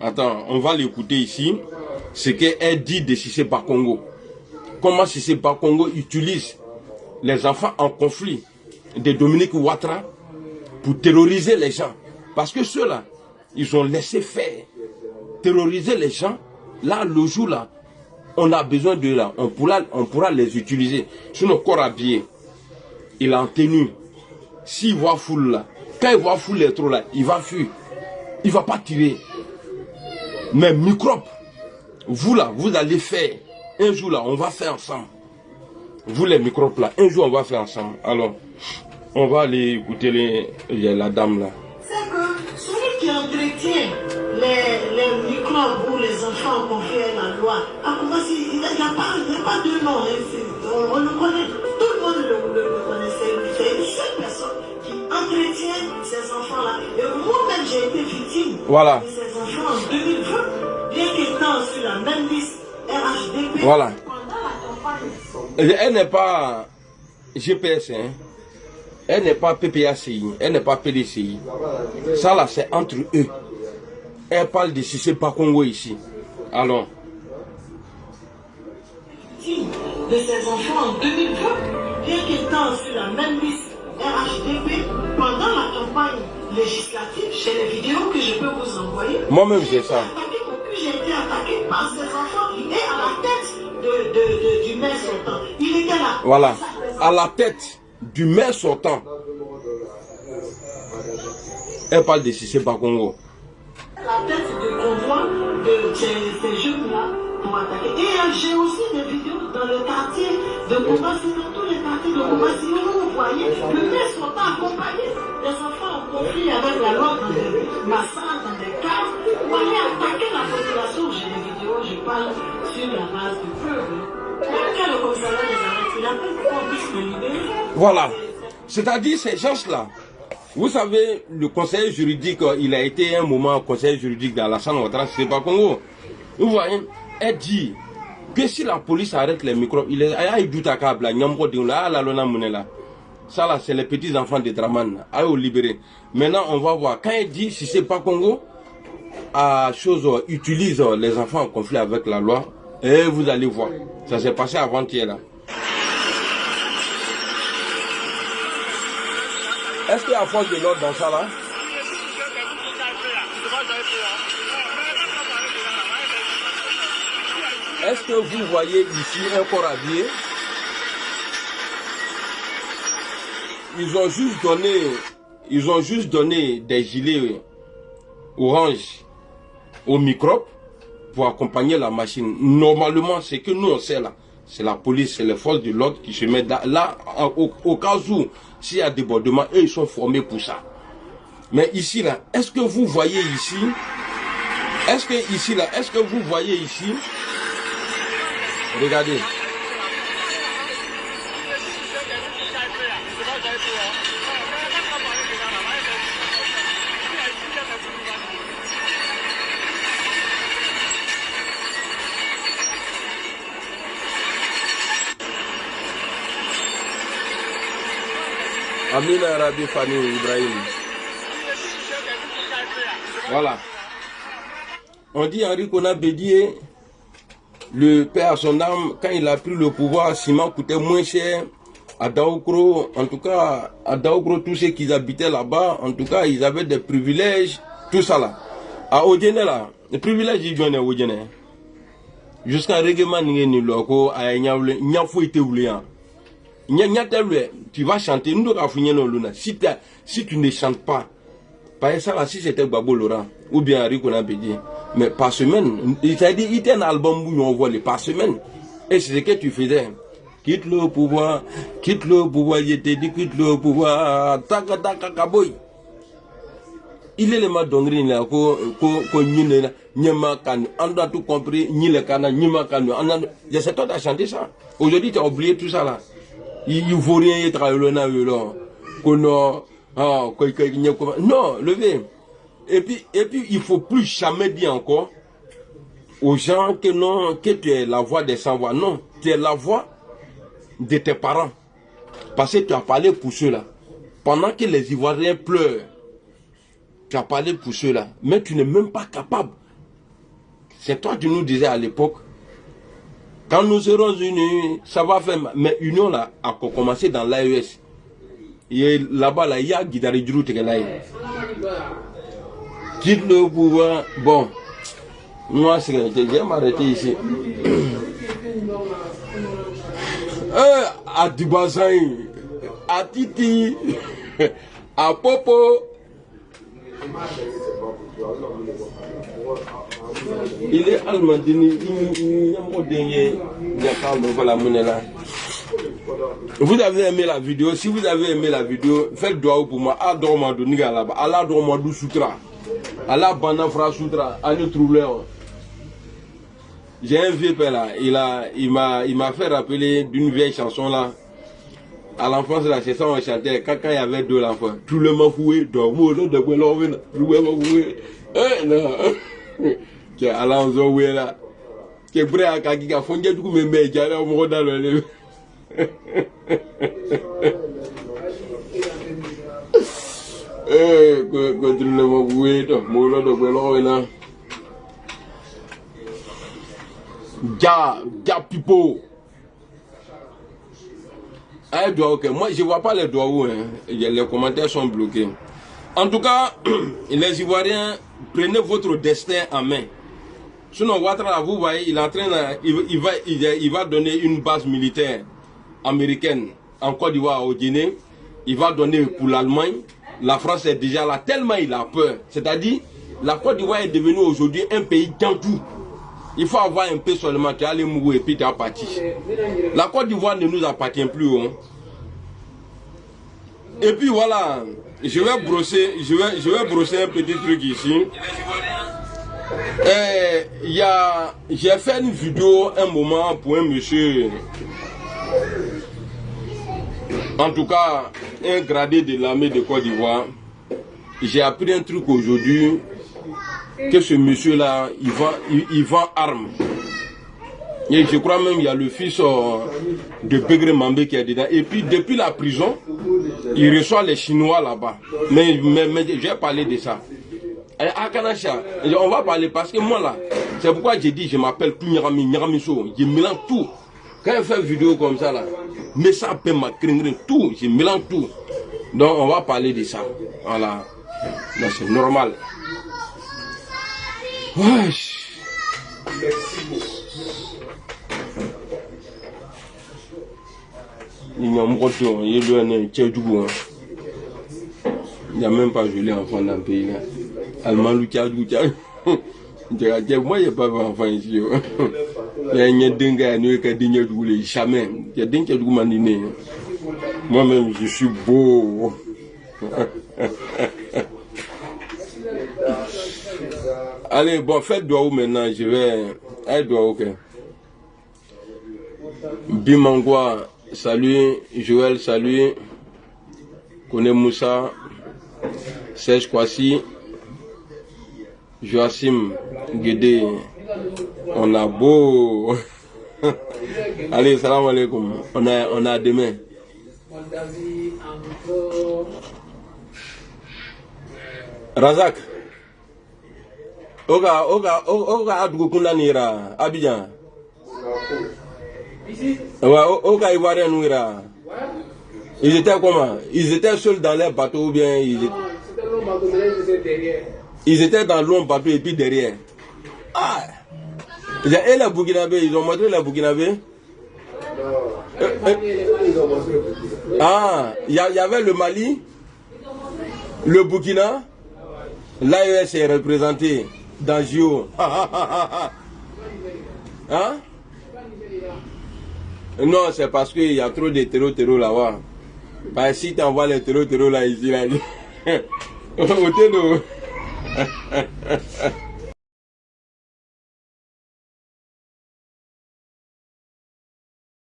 Attends, on va l'écouter ici. Ce qu'elle dit de Cissé Bakongo. Comment Cissé Bakongo utilise les enfants en conflit de Dominique Ouattara pour terroriser les gens. Parce que ceux-là, ils ont laissé faire. Terroriser les gens. Là, le jour là, on a besoin de là. On pourra les utiliser. Sinon, corps habillé, il est en tenue. S'il voit foule là, quand il voit foule les trop là, il va fuir. Il ne va pas tirer. Mais microbe, vous là, vous allez faire. Un jour là, on va faire ensemble. Vous les microbes là, un jour on va faire ensemble. Alors, on va aller écouter la dame là. C'est que celui qui entretient les microbes ou les enfants confiés à la loi, il n'y a pas de nom. On le connaît, tout le monde le connaissait. C'est une seule personne qui entretient ces enfants-là. Et moi-même, j'ai été victime voilà. de ces enfants en 2020, bien qu'étant sur la même liste RHDP. Voilà. Pendant la campagne. Elle n'est pas GPS, hein. Elle n'est pas PPACI, elle n'est pas PDCI. Ça là, c'est entre eux. Elle parle de Cissé Bakongo ici. Alors. De ces enfants en 2020, bien qu'étant sur la même liste RHDP, pendant la campagne législative, chez les vidéos que je peux vous envoyer, moi-même j'ai ça. J'ai été attaqué par ces enfants et à la tête du maire sortant. Il était là. Voilà, à la tête du maire sortant. Elle parle de Cissé Bakongo. La tête du convoi de ces jeunes-là pour attaquer. Et j'ai aussi des vidéos dans le quartier de Koumassi, dans tous les quartiers de Koumassi, où vous voyez le maire sortant accompagné des enfants en conflit avec la loi dans des massacres, dans des cases, pour aller attaquer la population. J'ai des vidéos, je parle sur la base du peuple. Même quand le commissariat les arrête, il a pris pour qu'on puisse me libérer. Voilà. C'est-à-dire ces gens-là. Vous savez, le conseiller juridique, il a été un moment conseiller juridique d'Alassane Ouattara, c'est pas Congo. Vous voyez, elle dit que si la police arrête les microbes, il est à ça là, c'est les petits enfants de Draman, à eux libérer. Maintenant, on va voir. Quand elle dit si c'est pas Congo, utilise les enfants en conflit avec la loi, et vous allez voir. Ça s'est passé avant-hier là. Est-ce qu'il y a force de l'ordre dans ça là? Est-ce que vous voyez ici un corps habillé? Ils ont juste donné des gilets orange aux microbes pour accompagner la machine. Normalement, c'est que nous on sait là. C'est la police, c'est les forces de l'ordre qui se mettent là, au cas où, s'il y a débordement, eux, ils sont formés pour ça. Mais ici, là, est-ce que vous voyez ici, est-ce que vous voyez ici, regardez. Amina Rabi Fani Ibrahim. Voilà. On dit Henri Konan Bédié, le père à son âme, quand il a pris le pouvoir, ciment coûtait moins cher. À Daoukro, en tout cas, à Daoukro, tous ceux qui habitaient là-bas, en tout cas, ils avaient des privilèges, tout ça là. À Odjene là, les privilèges, ils viennent à Odjene. Jusqu'à règlement, ni loko, à Nyafou était oubliant. Tu vas chanter, si tu ne chantes pas, par exemple, si c'était Babo Laurent ou bien Henri Konan Bédié, mais par semaine, c'est-à-dire, il était un album où on voit les par semaine. Et c'est ce que tu faisais. Quitte le pouvoir, je t'ai dit, quitte le pouvoir, taka taka kaboy. Il est le madongri là, qu'on n'y nyama kan, on a tout compris, ni le kana, ni ma kanu, c'est toi qui as chanté ça. Aujourd'hui, tu as oublié tout ça là. Il ne faut rien être à l'honneur, non, levez. Et puis, il ne faut plus jamais dire encore aux gens que non, que tu es la voix des sans-voix. Non, tu es la voix de tes parents. Parce que tu as parlé pour ceux-là. Pendant que les Ivoiriens pleurent, tu as parlé pour ceux-là. Mais tu n'es même pas capable C'est toi qui nous disais à l'époque, quand nous serons unis, ça va faire... Mais l'union là a commencé dans l'AES. Et là-bas, là, il y a Guidari Djurou Tegelai. Quitte le pouvoir. Bon, moi, j'ai m'arrêter ici. À Dibazan, à Titi, à Popo. Il est allemand, vous avez aimé la vidéo? Si vous avez aimé la vidéo, faites doigt pour moi. Allah Dormadou Sutra. Allah Banafra Sutra. J'ai un vieux père là, il m'a fait rappeler d'une vieille chanson là. À l'enfance là, c'est ça on chantait quand il y avait deux enfants. Tout le monde foué, Alonso là. Que bré à Kagiga Fondia du coup me met au monde dans le Pipo. Moi je vois pas les doigts où les commentaires sont bloqués. En tout cas, les Ivoiriens, prenez votre destin en main. Sinon, Ouattara, vous voyez, il est en train il va donner une base militaire américaine en Côte d'Ivoire au Guinée. Il va donner pour l'Allemagne. La France est déjà là, tellement il a peur. C'est-à-dire, la Côte d'Ivoire est devenue aujourd'hui un pays dans tout. Il faut avoir un peu seulement, tu as les mourir et puis tu as parti. La Côte d'Ivoire ne nous appartient plus. Hein. Et puis voilà, je vais brosser un petit truc ici. J'ai fait une vidéo un moment pour un monsieur, en tout cas un gradé de l'armée de Côte d'Ivoire. J'ai appris un truc aujourd'hui, que ce monsieur là, il vend armes. Et je crois même qu'il y a le fils de Begré Mambé qui est dedans. Et puis depuis la prison, il reçoit les Chinois là-bas. Mais j'ai parlé de ça. À Kanacha, on va parler parce que moi là, c'est pourquoi j'ai dit je m'appelle tout Nyaramiso. Je mélange tout. Quand je fais une vidéo comme ça là, mais ça peut m'accringrer tout, je mélange tout. Donc on va parler de ça. Voilà. C'est normal. Wesh. Il n'y a même pas joli enfant dans le pays là. Allemand Lucas. Moi, il n'y a pas d'enfant ici. Il y a un dingue qui a dingue de jamais. Il y a dingue de maniné. Moi-même, je suis beau. Allez, bon, faites doigt maintenant. Je vais. Allez, doigt, ok. Bimangwa, salut. Joël, salut. Kone Moussa. Serge Kwasi. Joachim Guédé, on a beau. Allez, salam alaikum. On a demain. Razak. Oga Adgoukunda Nira, Abidjan. Oga Ivoirien Nira. Ils étaient comment? Ils étaient seuls dans leur bateau ou bien ils étaient dans l'ombre bateau et puis derrière. Ah! Et les Burkinabés, ils ont montré les Burkinabés? Ah! Il y avait le Mali, le Burkina, l'AES est représenté dans JO. Hein? Non, c'est parce qu'il y a trop de terreau là-bas. Bah, si tu envoies les terreau là ici, là, au